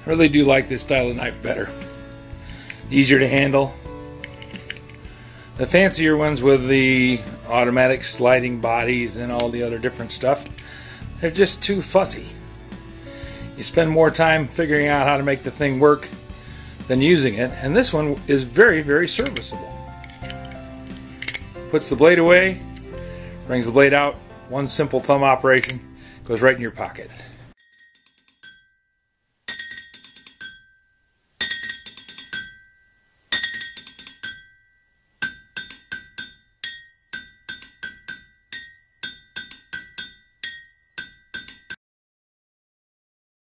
really do like this style of knife better. Easier to handle. The fancier ones with the automatic sliding bodies and all the other different stuff, they're just too fussy. You spend more time figuring out how to make the thing work than using it, and this one is very, very serviceable. Puts the blade away, brings the blade out, one simple thumb operation, goes right in your pocket.